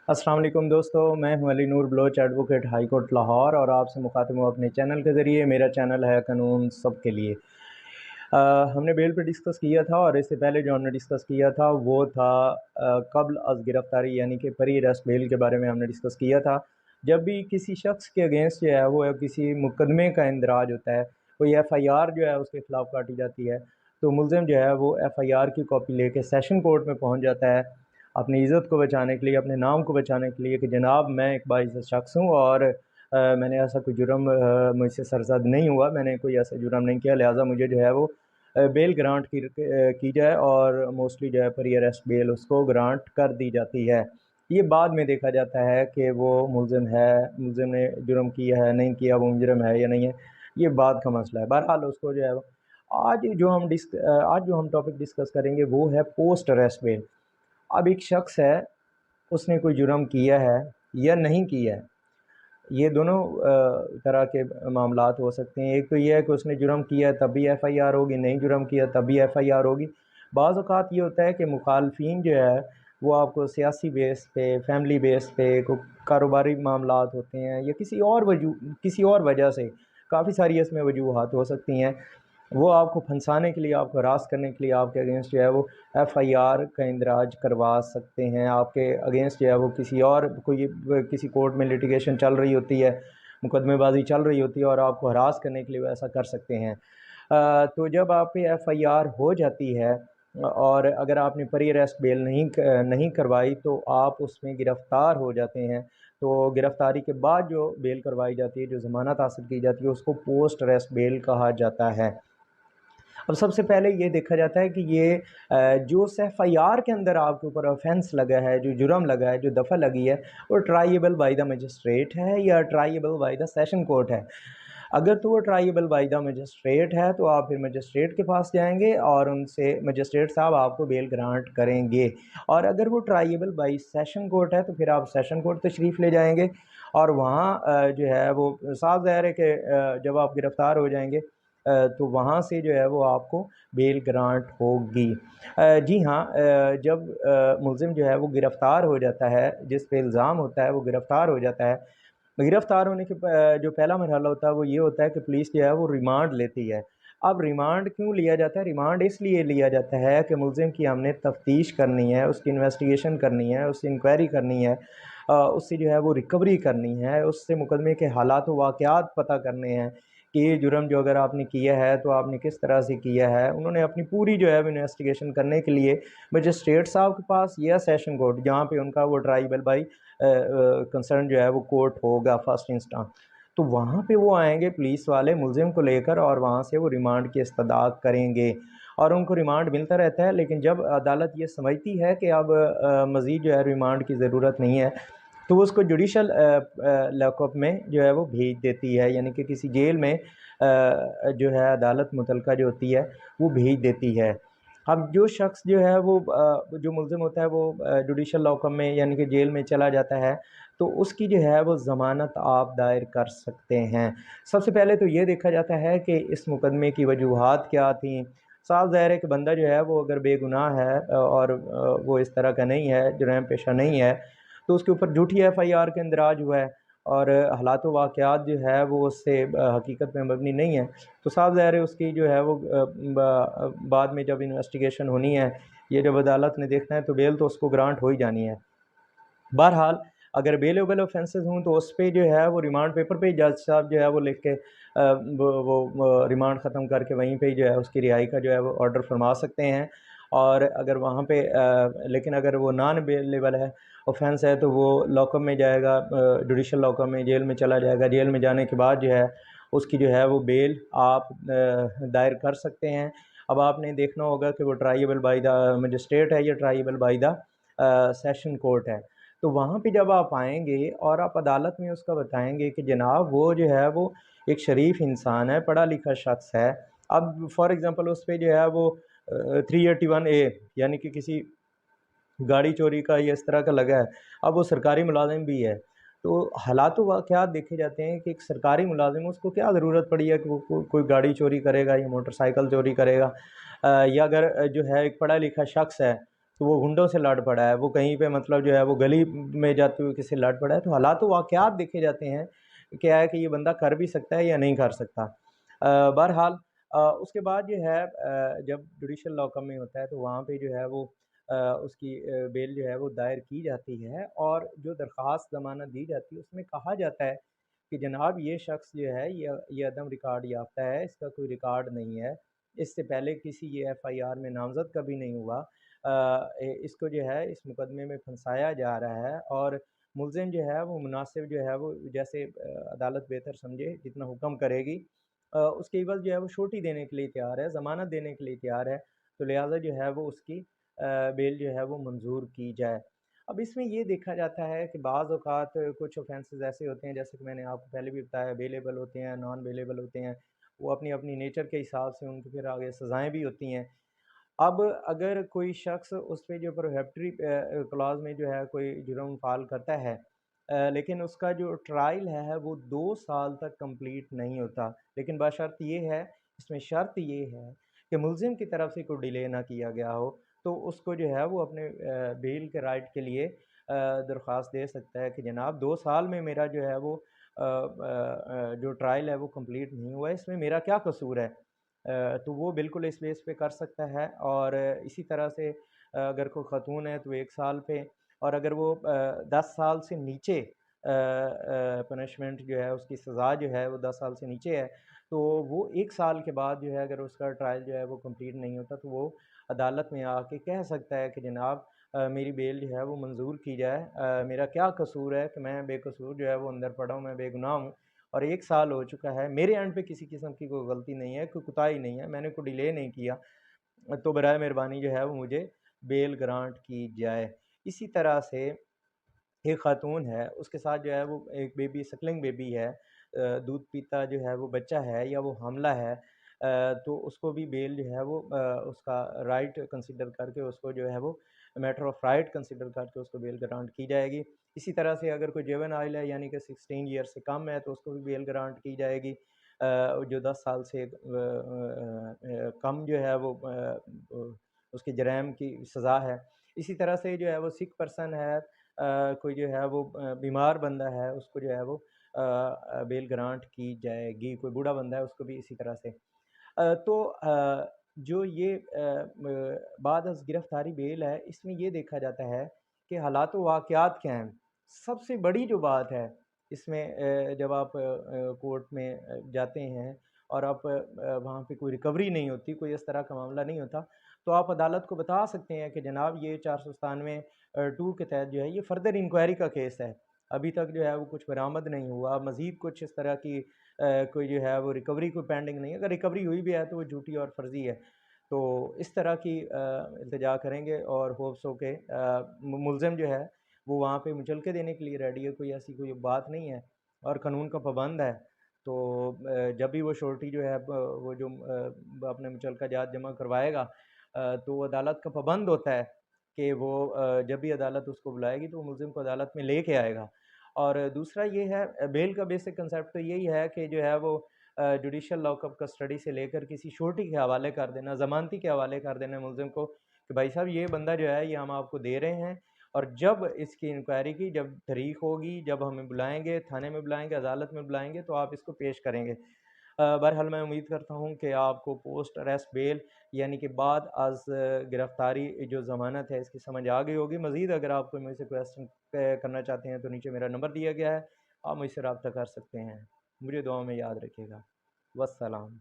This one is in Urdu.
السلام علیکم دوستو، میں ہوں Ali Noor Baloch, advocate high court Lahore, اور آپ سے مخاطب ہوں اپنے چینل کے ذریعے۔ میرا چینل ہے قانون سب کے لیے۔ ہم نے بیل پہ ڈسکس کیا تھا، اور اس سے پہلے جو ہم نے ڈسکس کیا تھا وہ تھا قبل از گرفتاری، یعنی کہ پری ریسٹ بیل کے بارے میں ہم نے ڈسکس کیا تھا۔ جب بھی کسی شخص کے اگینسٹ جو ہے وہ کسی مقدمے کا اندراج ہوتا ہے، کوئی ایف آئی آر جو ہے اس کے خلاف کاٹی جاتی ہے، تو ملزم جو ہے وہ ایف آئی آر کی کاپی لے کے سیشن کورٹ میں پہنچ جاتا ہے اپنی عزت کو بچانے کے لیے، اپنے نام کو بچانے کے لیے، کہ جناب میں ایک باعزت شخص ہوں اور میں نے ایسا کوئی جرم مجھ سے سرزد نہیں ہوا، میں نے کوئی ایسا جرم نہیں کیا، لہٰذا مجھے جو ہے وہ بیل گرانٹ کی جائے، اور موسٹلی جو ہے پری اریسٹ بیل اس کو گرانٹ کر دی جاتی ہے۔ یہ بعد میں دیکھا جاتا ہے کہ وہ ملزم نے جرم کیا ہے نہیں کیا، وہ مجرم ہے یا نہیں ہے، یہ بعد کا مسئلہ ہے۔ بہرحال اس کو جو ہے آج جو ہم ٹاپک ڈسکس کریں گے وہ ہے پوسٹ اریسٹ بیل۔ اب ایک شخص ہے، اس نے کوئی جرم کیا ہے یا نہیں کیا ہے، یہ دونوں طرح کے معاملات ہو سکتے ہیں۔ ایک تو یہ ہے کہ اس نے جرم کیا ہے تب بھی ایف آئی آر ہوگی، نہیں جرم کیا تب بھی ایف آئی آر ہوگی۔ بعض اوقات یہ ہوتا ہے کہ مخالفین جو ہے وہ آپ کو سیاسی بیس پہ، فیملی بیس پہ، کوئی کاروباری معاملات ہوتے ہیں، یا کسی اور وجہ سے، کافی ساری اس میں وجوہات ہو سکتی ہیں، وہ آپ کو پھنسانے کے لیے، آپ کو ہراس کرنے کے لیے آپ کے اگینسٹ جو ہے وہ ایف آئی آر کا اندراج کروا سکتے ہیں۔ آپ کے اگینسٹ جو ہے وہ کسی کورٹ میں لٹیگیشن چل رہی ہوتی ہے، مقدمے بازی چل رہی ہوتی ہے، اور آپ کو ہراس کرنے کے لیے وہ ایسا کر سکتے ہیں۔ تو جب آپ پہ ایف آئی آر ہو جاتی ہے، اور اگر آپ نے پری اریسٹ بیل نہیں کروائی، تو آپ اس میں گرفتار ہو جاتے ہیں۔ تو گرفتاری کے بعد جو بیل کروائی جاتی ہے، جو ضمانت حاصل کی جاتی ہے، اس کو پوسٹ اریسٹ بیل کہا جاتا ہے۔ اب سب سے پہلے یہ دیکھا جاتا ہے کہ یہ جو ایف آئی آر کے اندر آپ کے اوپر آفینس لگا ہے، جو جرم لگا ہے، جو دفعہ لگی ہے، وہ ٹرائیبل بائی دا مجسٹریٹ ہے یا ٹرائیبل بائی دا سیشن کورٹ ہے۔ اگر تو وہ ٹرائیبل بائی دا مجسٹریٹ ہے تو آپ پھر مجسٹریٹ کے پاس جائیں گے، اور ان سے مجسٹریٹ صاحب آپ کو بیل گرانٹ کریں گے۔ اور اگر وہ ٹرائیبل بائی سیشن کورٹ ہے تو پھر آپ سیشن کورٹ تشریف لے جائیں گے، اور وہاں جو ہے وہ صاف ظاہر ہے کہ جب آپ گرفتار ہو جائیں گے تو وہاں سے جو ہے وہ آپ کو بیل گرانٹ ہوگی۔ جی ہاں، جب ملزم جو ہے وہ گرفتار ہو جاتا ہے، جس پہ الزام ہوتا ہے وہ گرفتار ہو جاتا ہے، گرفتار ہونے کے جو پہلا مرحلہ ہوتا ہے وہ یہ ہوتا ہے کہ پولیس جو ہے وہ ریمانڈ لیتی ہے۔ اب ریمانڈ کیوں لیا جاتا ہے؟ ریمانڈ اس لیے لیا جاتا ہے کہ ملزم کی ہم نے تفتیش کرنی ہے، اس کی انویسٹیگیشن کرنی ہے، اس سے انکوائری کرنی ہے، اس سے جو ہے وہ ریکوری کرنی ہے، اس سے مقدمے کے حالات و واقعات پتہ کرنے ہیں کہ یہ جرم جو اگر آپ نے کیا ہے تو آپ نے کس طرح سے کیا ہے۔ انہوں نے اپنی پوری جو ہے انویسٹیگیشن کرنے کے لیے مجسٹریٹ صاحب کے پاس یا سیشن کورٹ، جہاں پہ ان کا وہ ٹرائیبل بائی کنسرن جو ہے وہ کورٹ ہوگا فرسٹ انسٹانس، تو وہاں پہ وہ آئیں گے پولیس والے ملزم کو لے کر، اور وہاں سے وہ ریمانڈ کی استدعا کریں گے، اور ان کو ریمانڈ ملتا رہتا ہے۔ لیکن جب عدالت یہ سمجھتی ہے کہ اب مزید جو ہے ریمانڈ کی ضرورت نہیں ہے، تو وہ اس کو جوڈیشل لاک اپ میں جو ہے وہ بھیج دیتی ہے، یعنی کہ کسی جیل میں جو ہے عدالت متعلقہ جو ہوتی ہے وہ بھیج دیتی ہے۔ اب جو شخص جو ہے وہ جو ملزم ہوتا ہے وہ جوڈیشل لاک اپ میں یعنی کہ جیل میں چلا جاتا ہے، تو اس کی جو ہے وہ ضمانت آپ دائر کر سکتے ہیں۔ سب سے پہلے تو یہ دیکھا جاتا ہے کہ اس مقدمے کی وجوہات کیا تھیں۔ صاف ظاہر ہے کہ بندہ جو ہے وہ اگر بے گناہ ہے اور وہ اس طرح کا نہیں ہے، جرائم پیشہ نہیں ہے، تو اس کے اوپر جھوٹی ایف آئی آر کے اندراج ہوا ہے، اور حالات و واقعات جو ہے وہ اس سے حقیقت میں مبنی نہیں ہے، تو صاف ظاہر ہے اس کی جو ہے وہ بعد میں جب انویسٹیگیشن ہونی ہے، یہ جب عدالت نے دیکھنا ہے، تو بیل تو اس کو گرانٹ ہو ہی جانی ہے۔ بہرحال اگر بیلیبل آفینسز ہوں تو اس پہ جو ہے وہ ریمانڈ پیپر پہ جج صاحب جو ہے وہ لکھ کے وہ ریمانڈ ختم کر کے وہیں پہ جو ہے اس کی رہائی کا جو ہے وہ آرڈر فرما سکتے ہیں۔ اور اگر وہاں پہ لیکن اگر وہ نان بیلیبل ہے، آفینس ہے، تو وہ لاک اپ میں جائے گا، جوڈیشل لاک اپ میں، جیل میں چلا جائے گا۔ جیل میں جانے کے بعد جو ہے اس کی جو ہے وہ بیل آپ دائر کر سکتے ہیں۔ اب آپ نے دیکھنا ہوگا کہ وہ ٹرائیبل بائی دا مجسٹریٹ ہے یا ٹرائیبل بائی دا سیشن کورٹ ہے۔ تو وہاں پہ جب آپ آئیں گے اور آپ عدالت میں اس کا بتائیں گے کہ جناب وہ جو ہے وہ ایک شریف انسان ہے، پڑھا لکھا شخص ہے، اب فار ایگزامپل اس پہ جو ہے وہ 381A یعنی کہ کسی گاڑی چوری کا یا اس طرح کا لگا ہے، اب وہ سرکاری ملازم بھی ہے، تو حالات و واقعات دیکھے جاتے ہیں کہ ایک سرکاری ملازم، اس کو کیا ضرورت پڑی ہے کہ وہ کوئی گاڑی چوری کرے گا یا موٹر سائیکل چوری کرے گا، یا اگر جو ہے ایک پڑھا لکھا شخص ہے تو وہ گنڈوں سے لڑ پڑا ہے، وہ کہیں پہ مطلب جو ہے وہ گلی میں جاتے ہوئے کسی سے لڑ پڑا ہے، تو حالات و واقعات دیکھے جاتے ہیں کیا ہے کہ یہ بندہ کر بھی سکتا ہے یا نہیں کر سکتا۔ بہرحال اس کے بعد جو ہے جب جوڈیشل لاء میں ہوتا ہے تو وہاں پہ جو ہے وہ اس کی بیل جو ہے وہ دائر کی جاتی ہے، اور جو درخواست ضمانت دی جاتی ہے اس میں کہا جاتا ہے کہ جناب یہ شخص جو ہے یہ عدم ریکارڈ یافتہ ہے، اس کا کوئی ریکارڈ نہیں ہے، اس سے پہلے کسی یہ ایف آئی آر میں نامزد کبھی نہیں ہوا، اس کو جو ہے اس مقدمے میں پھنسایا جا رہا ہے، اور ملزم جو ہے وہ مناسب جو ہے وہ جیسے عدالت بہتر سمجھے جتنا حکم کرے گی اس کے عوض جو ہے وہ چھوٹی دینے کے لیے تیار ہے، ضمانت دینے کے لیے تیار ہے، تو لہٰذا جو ہے وہ اس کی بیل جو ہے وہ منظور کی جائے۔ اب اس میں یہ دیکھا جاتا ہے کہ بعض اوقات کچھ اوفینسز ایسے ہوتے ہیں جیسے کہ میں نے آپ کو پہلے بھی بتایا، بیلیبل ہوتے ہیں، نان بیلیبل ہوتے ہیں، وہ اپنی اپنی نیچر کے حساب سے ان کی پھر آگے سزائیں بھی ہوتی ہیں۔ اب اگر کوئی شخص اس پہ جو پروہیبٹری کلاز میں جو ہے کوئی جرم فعال کرتا ہے لیکن اس کا جو ٹرائل ہے وہ 2 سال تک کمپلیٹ نہیں ہوتا، لیکن بشرط یہ ہے، اس میں شرط یہ ہے کہ ملزم کی طرف سے کوئی ڈیلے نہ کیا گیا ہو، تو اس کو جو ہے وہ اپنے بیل کے رائٹ کے لیے درخواست دے سکتا ہے کہ جناب 2 سال میں میرا جو ہے وہ جو ٹرائل ہے وہ کمپلیٹ نہیں ہوا ہے، اس میں میرا کیا قصور ہے، تو وہ بالکل اس بیس پہ کر سکتا ہے۔ اور اسی طرح سے اگر کوئی خاتون ہے تو 1 سال پہ، اور اگر وہ 10 سال سے نیچے پنشمنٹ جو ہے اس کی سزا جو ہے وہ 10 سال سے نیچے ہے، تو وہ 1 سال کے بعد جو ہے اگر اس کا ٹرائل جو ہے وہ کمپلیٹ نہیں ہوتا تو وہ عدالت میں آ کے کہہ سکتا ہے کہ جناب میری بیل جو ہے وہ منظور کی جائے، میرا کیا قصور ہے کہ میں بے قصور جو ہے وہ اندر پڑا ہوں، میں بے گناہ ہوں، اور 1 سال ہو چکا ہے، میرے اینڈ پہ کسی قسم کی کوئی غلطی نہیں ہے، کوئی کوتاہی نہیں ہے، میں نے کوئی ڈیلے نہیں کیا، تو برائے مہربانی جو ہے وہ مجھے بیل گرانٹ کی جائے۔ اسی طرح سے ایک خاتون ہے، اس کے ساتھ جو ہے وہ ایک بیبی، سکلنگ بیبی ہے، دودھ پیتا جو ہے وہ بچہ ہے یا وہ حاملہ ہے، تو اس کو بھی بیل جو ہے وہ اس کا رائٹ کنسیڈر کر کے اس کو جو ہے وہ میٹر آف رائٹ کنسیڈر کر کے اس کو بیل گرانٹ کی جائے گی۔ اسی طرح سے اگر کوئی جیون آئل ہے یعنی کہ 16 ایئر سے کم ہے تو اس کو بھی بیل گرانٹ کی جائے گی، جو 10 سال سے کم جو ہے وہ اس کے جرائم کی سزا ہے۔ اسی طرح سے جو ہے وہ سکھ پرسن ہے، کوئی جو ہے وہ بیمار بندہ ہے، اس کو جو ہے وہ بیل گرانٹ کی جائے گی، کوئی بوڑھا بندہ ہے اس کو بھی اسی طرح سے۔ تو جو یہ بعد از گرفتاری بیل ہے، اس میں یہ دیکھا جاتا ہے کہ حالات و واقعات کیا ہیں۔ سب سے بڑی جو بات ہے اس میں جب آپ کورٹ میں جاتے ہیں اور آپ وہاں پہ کوئی ریکوری نہیں ہوتی، کوئی اس طرح کا معاملہ نہیں ہوتا، تو آپ عدالت کو بتا سکتے ہیں کہ جناب یہ 497(2) کے تحت جو ہے یہ فردر انکوائری کا کیس ہے، ابھی تک جو ہے وہ کچھ برآمد نہیں ہوا، مزید کچھ اس طرح کی کوئی جو ہے وہ ریکوری کوئی پینڈنگ نہیں ہے، اگر ریکوری ہوئی بھی ہے تو وہ جھوٹی اور فرضی ہے، تو اس طرح کی التجا کریں گے، اور ہوپس ہو کے ملزم جو ہے وہ وہاں پہ مچلکے دینے کے لیے ریڈی ہے، کوئی ایسی کوئی بات نہیں ہے اور قانون کا پابند ہے، تو جب بھی وہ شورٹی جو ہے وہ جو اپنے مچلکہ جات جمع کروائے گا تو وہ عدالت کا پابند ہوتا ہے کہ وہ جب بھی عدالت اس کو بلائے گی تو وہ ملزم کو عدالت میں لے کے آئے گا۔ اور دوسرا یہ ہے بیل کا بیسک کنسیپٹ تو یہی ہے کہ جو ہے وہ جوڈیشل لاک اپ کسٹڈی سے لے کر کسی شورٹی کے حوالے کر دینا، ضمانتی کے حوالے کر دینا ملزم کو کہ بھائی صاحب یہ بندہ جو ہے یہ ہم آپ کو دے رہے ہیں، اور جب اس کی انکوائری کی جب تاریخ ہوگی، جب ہمیں بلائیں گے، تھانے میں بلائیں گے، عدالت میں بلائیں گے، تو آپ اس کو پیش کریں گے۔ بہرحال میں امید کرتا ہوں کہ آپ کو پوسٹ اریسٹ بیل یعنی کہ بعد از گرفتاری جو ضمانت ہے اس کی سمجھ آ گئی ہوگی۔ مزید اگر آپ کو مجھ سے کویسچن کرنا چاہتے ہیں تو نیچے میرا نمبر دیا گیا ہے، آپ مجھ سے رابطہ کر سکتے ہیں۔ مجھے دعاؤں میں یاد رکھیے گا۔ والسلام۔